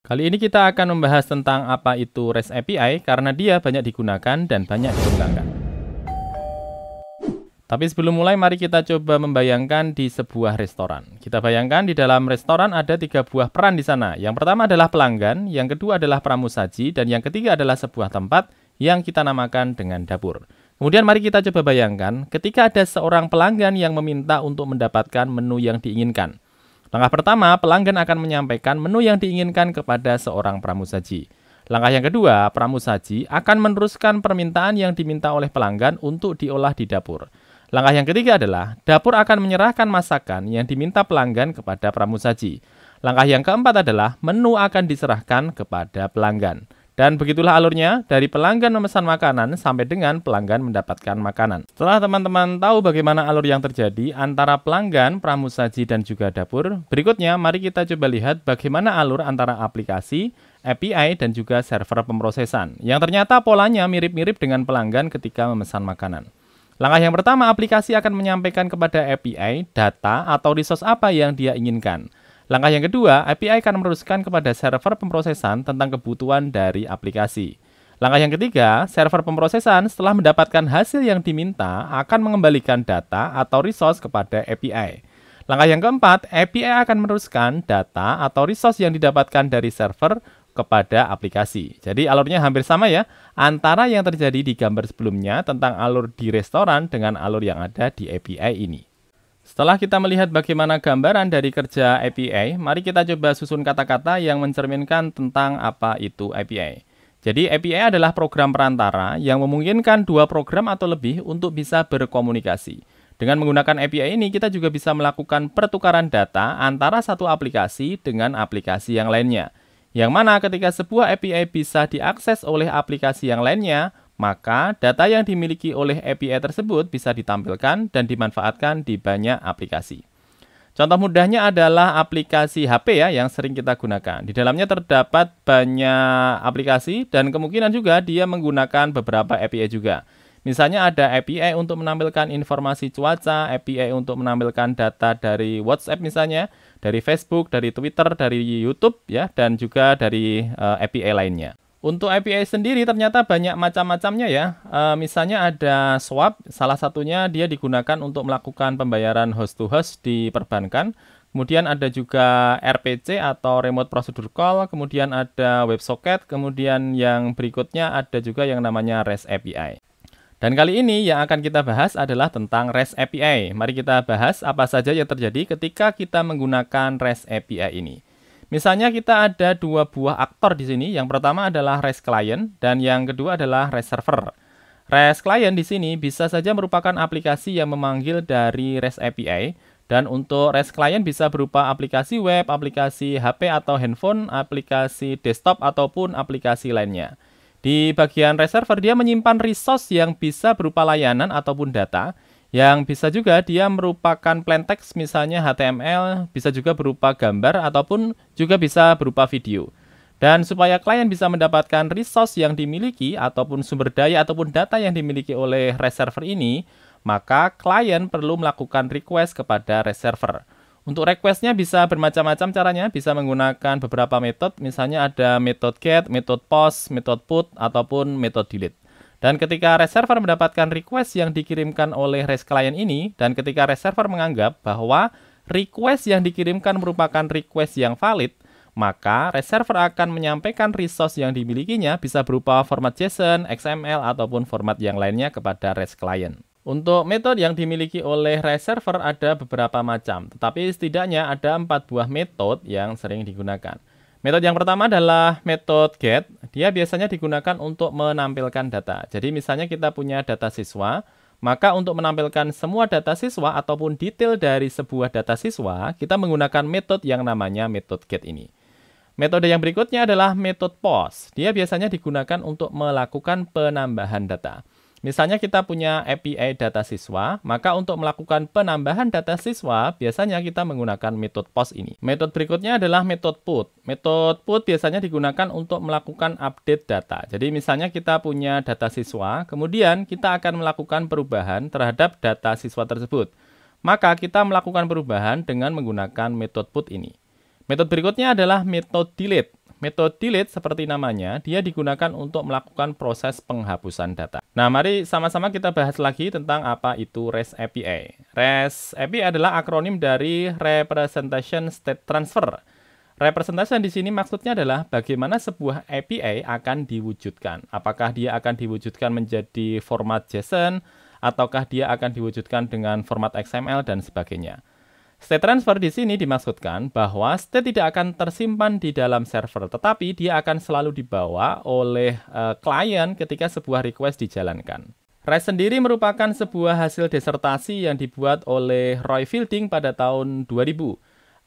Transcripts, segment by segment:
Kali ini kita akan membahas tentang apa itu REST API karena dia banyak digunakan dan banyak dikembangkan. Tapi sebelum mulai, mari kita coba membayangkan di sebuah restoran. Kita bayangkan di dalam restoran ada 3 buah peran di sana. Yang pertama adalah pelanggan, yang kedua adalah pramusaji, dan yang ketiga adalah sebuah tempat yang kita namakan dengan dapur. Kemudian mari kita coba bayangkan ketika ada seorang pelanggan yang meminta untuk mendapatkan menu yang diinginkan. Langkah pertama, pelanggan akan menyampaikan menu yang diinginkan kepada seorang pramusaji. Langkah yang kedua, pramusaji akan meneruskan permintaan yang diminta oleh pelanggan untuk diolah di dapur. Langkah yang ketiga adalah, dapur akan menyerahkan masakan yang diminta pelanggan kepada pramusaji. Langkah yang keempat adalah, menu akan diserahkan kepada pelanggan. Dan begitulah alurnya, dari pelanggan memesan makanan sampai dengan pelanggan mendapatkan makanan. Setelah teman-teman tahu bagaimana alur yang terjadi antara pelanggan, pramusaji, dan juga dapur, berikutnya mari kita coba lihat bagaimana alur antara aplikasi, API, dan juga server pemrosesan, yang ternyata polanya mirip-mirip dengan pelanggan ketika memesan makanan. Langkah yang pertama, aplikasi akan menyampaikan kepada API data atau resource apa yang dia inginkan. Langkah yang kedua, API akan meneruskan kepada server pemrosesan tentang kebutuhan dari aplikasi. Langkah yang ketiga, server pemrosesan setelah mendapatkan hasil yang diminta akan mengembalikan data atau resource kepada API. Langkah yang keempat, API akan meneruskan data atau resource yang didapatkan dari server kepada aplikasi. Jadi alurnya hampir sama ya, antara yang terjadi di gambar sebelumnya tentang alur di restoran dengan alur yang ada di API ini. Setelah kita melihat bagaimana gambaran dari kerja API, mari kita coba susun kata-kata yang mencerminkan tentang apa itu API. Jadi API adalah program perantara yang memungkinkan 2 program atau lebih untuk bisa berkomunikasi. Dengan menggunakan API ini, kita juga bisa melakukan pertukaran data antara satu aplikasi dengan aplikasi yang lainnya. Yang mana ketika sebuah API bisa diakses oleh aplikasi yang lainnya, maka data yang dimiliki oleh API tersebut bisa ditampilkan dan dimanfaatkan di banyak aplikasi. Contoh mudahnya adalah aplikasi HP ya yang sering kita gunakan. Di dalamnya terdapat banyak aplikasi dan kemungkinan juga dia menggunakan beberapa API juga. Misalnya ada API untuk menampilkan informasi cuaca, API untuk menampilkan data dari WhatsApp misalnya, dari Facebook, dari Twitter, dari YouTube ya, dan juga dari API lainnya. Untuk API sendiri ternyata banyak macam-macamnya ya. Misalnya ada Swap, salah satunya dia digunakan untuk melakukan pembayaran host to host di perbankan. Kemudian ada juga RPC atau Remote Procedure Call, kemudian ada WebSocket, kemudian yang berikutnya ada juga yang namanya REST API. Dan kali ini yang akan kita bahas adalah tentang REST API. Mari kita bahas apa saja yang terjadi ketika kita menggunakan REST API ini. Misalnya kita ada 2 buah aktor di sini. Yang pertama adalah REST Client dan yang kedua adalah REST Server. REST Client di sini bisa saja merupakan aplikasi yang memanggil dari REST API. Dan untuk REST Client bisa berupa aplikasi web, aplikasi HP atau handphone, aplikasi desktop ataupun aplikasi lainnya. Di bagian REST Server dia menyimpan resource yang bisa berupa layanan ataupun data. Yang bisa juga dia merupakan plain text misalnya HTML, bisa juga berupa gambar ataupun juga bisa berupa video. Dan supaya klien bisa mendapatkan resource yang dimiliki ataupun sumber daya ataupun data yang dimiliki oleh REST server ini, maka klien perlu melakukan request kepada REST server. Untuk requestnya bisa bermacam-macam caranya, bisa menggunakan beberapa metode, misalnya ada metode get, metode post, metode put, ataupun metode delete. Dan ketika REST server mendapatkan request yang dikirimkan oleh REST client ini, dan ketika REST server menganggap bahwa request yang dikirimkan merupakan request yang valid, maka REST server akan menyampaikan resource yang dimilikinya bisa berupa format JSON, XML, ataupun format yang lainnya kepada REST client. Untuk metode yang dimiliki oleh REST server ada beberapa macam, tetapi setidaknya ada 4 buah metode yang sering digunakan. Metode yang pertama adalah metode get. Dia biasanya digunakan untuk menampilkan data. Jadi misalnya kita punya data siswa, maka untuk menampilkan semua data siswa ataupun detail dari sebuah data siswa, kita menggunakan metode yang namanya metode get ini. Metode yang berikutnya adalah metode post. Dia biasanya digunakan untuk melakukan penambahan data. Misalnya kita punya API data siswa, maka untuk melakukan penambahan data siswa, biasanya kita menggunakan metode post ini. Metode berikutnya adalah metode put. Metode put biasanya digunakan untuk melakukan update data. Jadi misalnya kita punya data siswa, kemudian kita akan melakukan perubahan terhadap data siswa tersebut. Maka kita melakukan perubahan dengan menggunakan metode put ini. Metode berikutnya adalah metode delete. Metode delete seperti namanya, dia digunakan untuk melakukan proses penghapusan data. Nah, mari sama-sama kita bahas lagi tentang apa itu REST API. REST API adalah akronim dari Representation State Transfer. Representation di sini maksudnya adalah bagaimana sebuah API akan diwujudkan. Apakah dia akan diwujudkan menjadi format JSON, ataukah dia akan diwujudkan dengan format XML dan sebagainya. State transfer di sini dimaksudkan bahwa state tidak akan tersimpan di dalam server, tetapi dia akan selalu dibawa oleh klien ketika sebuah request dijalankan. REST sendiri merupakan sebuah hasil disertasi yang dibuat oleh Roy Fielding pada tahun 2000.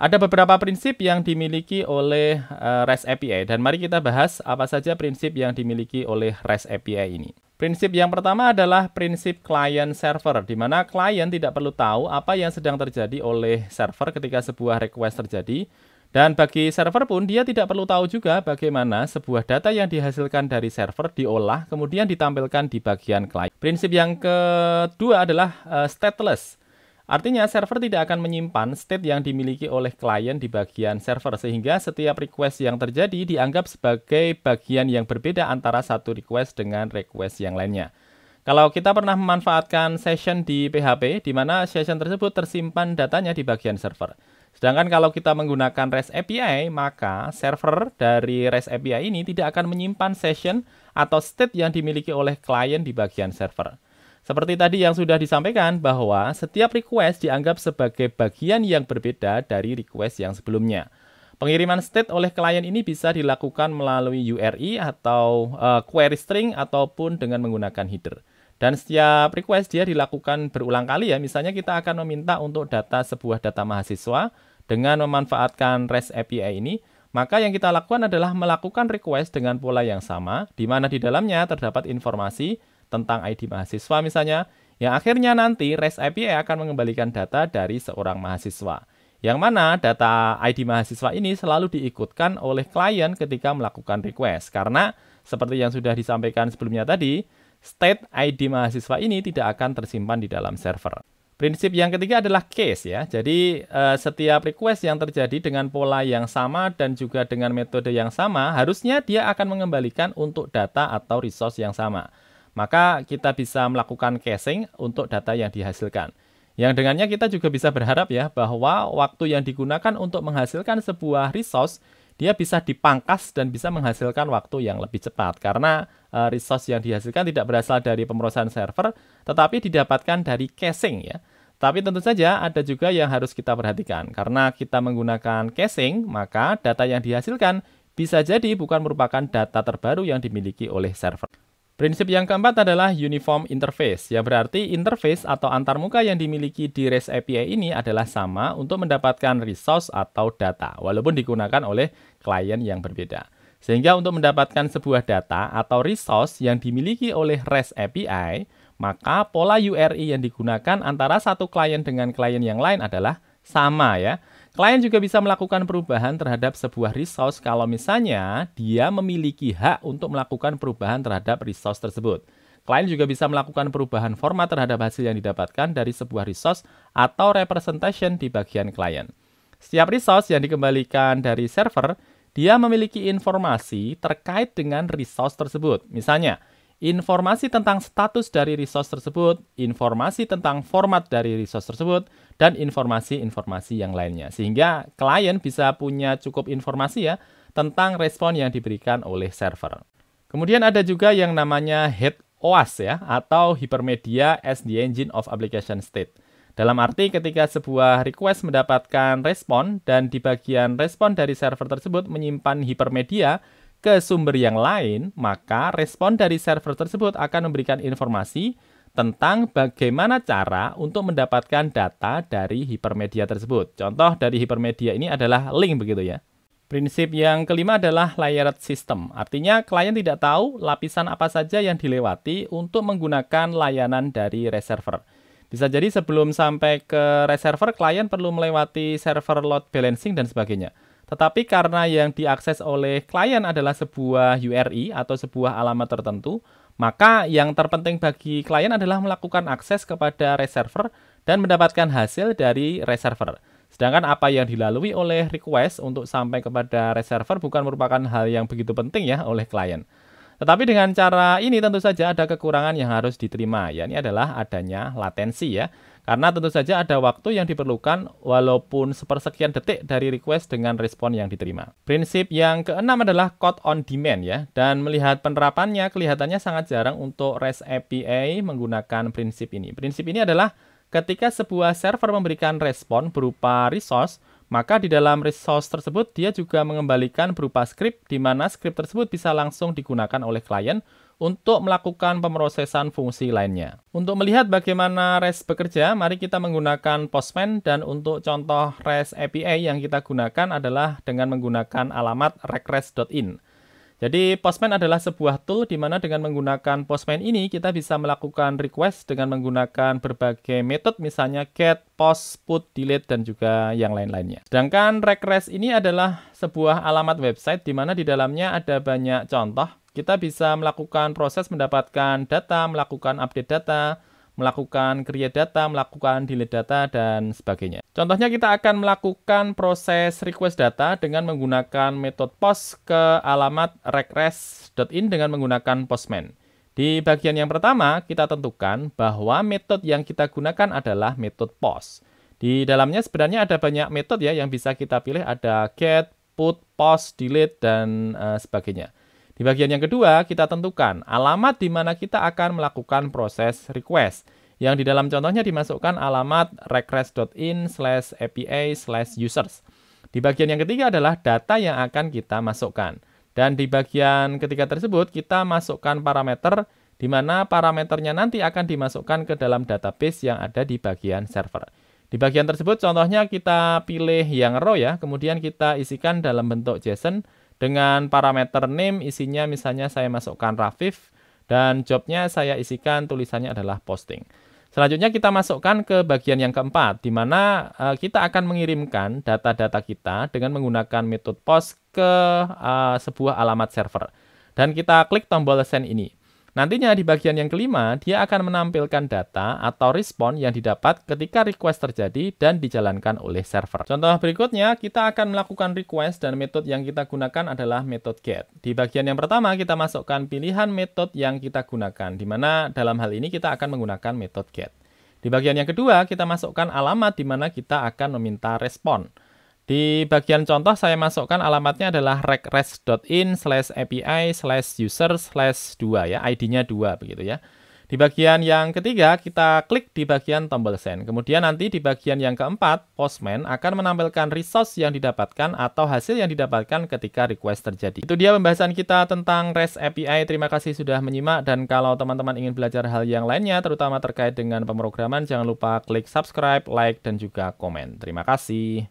Ada beberapa prinsip yang dimiliki oleh REST API, dan mari kita bahas apa saja prinsip yang dimiliki oleh REST API ini. Prinsip yang pertama adalah prinsip client-server, di mana klien tidak perlu tahu apa yang sedang terjadi oleh server ketika sebuah request terjadi. Dan bagi server pun, dia tidak perlu tahu juga bagaimana sebuah data yang dihasilkan dari server diolah, kemudian ditampilkan di bagian client. Prinsip yang kedua adalah stateless. Artinya, server tidak akan menyimpan state yang dimiliki oleh klien di bagian server, sehingga setiap request yang terjadi dianggap sebagai bagian yang berbeda antara satu request dengan request yang lainnya. Kalau kita pernah memanfaatkan session di PHP, di mana session tersebut tersimpan datanya di bagian server. Sedangkan kalau kita menggunakan REST API, maka server dari REST API ini tidak akan menyimpan session atau state yang dimiliki oleh klien di bagian server. Seperti tadi yang sudah disampaikan bahwa setiap request dianggap sebagai bagian yang berbeda dari request yang sebelumnya. Pengiriman state oleh klien ini bisa dilakukan melalui URI atau query string ataupun dengan menggunakan header. Dan setiap request dia dilakukan berulang kali ya. Misalnya kita akan meminta untuk data sebuah data mahasiswa dengan memanfaatkan REST API ini. Maka yang kita lakukan adalah melakukan request dengan pola yang sama, di mana di dalamnya terdapat informasi tentang ID mahasiswa misalnya, yang akhirnya nanti REST API akan mengembalikan data dari seorang mahasiswa. Yang mana data ID mahasiswa ini selalu diikutkan oleh klien ketika melakukan request. Karena seperti yang sudah disampaikan sebelumnya tadi, state ID mahasiswa ini tidak akan tersimpan di dalam server. Prinsip yang ketiga adalah case ya. Jadi setiap request yang terjadi dengan pola yang sama dan juga dengan metode yang sama, harusnya dia akan mengembalikan untuk data atau resource yang sama. Maka kita bisa melakukan caching untuk data yang dihasilkan. Yang dengannya kita juga bisa berharap ya bahwa waktu yang digunakan untuk menghasilkan sebuah resource, dia bisa dipangkas dan bisa menghasilkan waktu yang lebih cepat. Karena resource yang dihasilkan tidak berasal dari pemrosesan server, tetapi didapatkan dari caching ya. Tapi tentu saja ada juga yang harus kita perhatikan. Karena kita menggunakan caching, maka data yang dihasilkan bisa jadi bukan merupakan data terbaru yang dimiliki oleh server. Prinsip yang keempat adalah uniform interface, yang berarti interface atau antarmuka yang dimiliki di REST API ini adalah sama untuk mendapatkan resource atau data, walaupun digunakan oleh klien yang berbeda. Sehingga untuk mendapatkan sebuah data atau resource yang dimiliki oleh REST API, maka pola URI yang digunakan antara satu klien dengan klien yang lain adalah sama ya. Klien juga bisa melakukan perubahan terhadap sebuah resource kalau misalnya dia memiliki hak untuk melakukan perubahan terhadap resource tersebut. Klien juga bisa melakukan perubahan format terhadap hasil yang didapatkan dari sebuah resource atau representation di bagian klien. Setiap resource yang dikembalikan dari server, dia memiliki informasi terkait dengan resource tersebut. Misalnya, informasi tentang status dari resource tersebut, informasi tentang format dari resource tersebut, dan informasi-informasi yang lainnya. Sehingga klien bisa punya cukup informasi ya tentang respon yang diberikan oleh server. Kemudian ada juga yang namanya head OAS ya, atau Hypermedia as the Engine of Application State. Dalam arti ketika sebuah request mendapatkan respon dan di bagian respon dari server tersebut menyimpan hypermedia ke sumber yang lain, maka respon dari server tersebut akan memberikan informasi tentang bagaimana cara untuk mendapatkan data dari hypermedia tersebut. Contoh dari hypermedia ini adalah link begitu ya. Prinsip yang kelima adalah layered system. Artinya klien tidak tahu lapisan apa saja yang dilewati untuk menggunakan layanan dari REST server. Bisa jadi sebelum sampai ke REST server, klien perlu melewati server load balancing dan sebagainya. Tetapi karena yang diakses oleh klien adalah sebuah URI atau sebuah alamat tertentu, maka yang terpenting bagi klien adalah melakukan akses kepada REST server dan mendapatkan hasil dari REST server. Sedangkan apa yang dilalui oleh request untuk sampai kepada REST server bukan merupakan hal yang begitu penting ya oleh klien. Tetapi dengan cara ini tentu saja ada kekurangan yang harus diterima, yakni adalah adanya latensi ya. Karena tentu saja ada waktu yang diperlukan walaupun sepersekian detik dari request dengan respon yang diterima. Prinsip yang keenam adalah code on demand ya. Dan melihat penerapannya kelihatannya sangat jarang untuk REST API menggunakan prinsip ini. Prinsip ini adalah ketika sebuah server memberikan respon berupa resource, maka di dalam resource tersebut dia juga mengembalikan berupa script di mana script tersebut bisa langsung digunakan oleh klien untuk melakukan pemrosesan fungsi lainnya. Untuk melihat bagaimana REST bekerja, mari kita menggunakan Postman dan untuk contoh REST API yang kita gunakan adalah dengan menggunakan alamat request.in. Jadi Postman adalah sebuah tool di mana dengan menggunakan Postman ini kita bisa melakukan request dengan menggunakan berbagai metode misalnya get, post, put, delete, dan juga yang lain-lainnya. Sedangkan request ini adalah sebuah alamat website di mana di dalamnya ada banyak contoh. Kita bisa melakukan proses mendapatkan data, melakukan update data, melakukan create data, melakukan delete data, dan sebagainya. Contohnya kita akan melakukan proses request data dengan menggunakan metode post ke alamat request.in dengan menggunakan Postman. Di bagian yang pertama, kita tentukan bahwa metode yang kita gunakan adalah metode post. Di dalamnya sebenarnya ada banyak metode ya yang bisa kita pilih, ada get, put, post, delete, dan sebagainya. Di bagian yang kedua, kita tentukan alamat di mana kita akan melakukan proses request. Yang di dalam contohnya dimasukkan alamat request.in/api/users. Di bagian yang ketiga adalah data yang akan kita masukkan. Dan di bagian ketiga tersebut, kita masukkan parameter di mana parameternya nanti akan dimasukkan ke dalam database yang ada di bagian server. Di bagian tersebut contohnya kita pilih yang row ya, kemudian kita isikan dalam bentuk JSON dengan parameter name isinya misalnya saya masukkan Rafif dan jobnya saya isikan tulisannya adalah posting. Selanjutnya kita masukkan ke bagian yang keempat di mana kita akan mengirimkan data-data kita dengan menggunakan metode post ke sebuah alamat server. Dan kita klik tombol send ini. Nantinya di bagian yang kelima, dia akan menampilkan data atau respon yang didapat ketika request terjadi dan dijalankan oleh server. Contoh berikutnya, kita akan melakukan request dan metode yang kita gunakan adalah metode get. Di bagian yang pertama, kita masukkan pilihan metode yang kita gunakan, di mana dalam hal ini kita akan menggunakan metode get. Di bagian yang kedua, kita masukkan alamat di mana kita akan meminta respon. Di bagian contoh saya masukkan alamatnya adalah request.in/api/user/2 ya, ID-nya 2 begitu ya. Di bagian yang ketiga kita klik di bagian tombol send. Kemudian nanti di bagian yang keempat, Postman akan menampilkan resource yang didapatkan atau hasil yang didapatkan ketika request terjadi. Itu dia pembahasan kita tentang REST API. Terima kasih sudah menyimak dan kalau teman-teman ingin belajar hal yang lainnya terutama terkait dengan pemrograman jangan lupa klik subscribe, like dan juga komen. Terima kasih.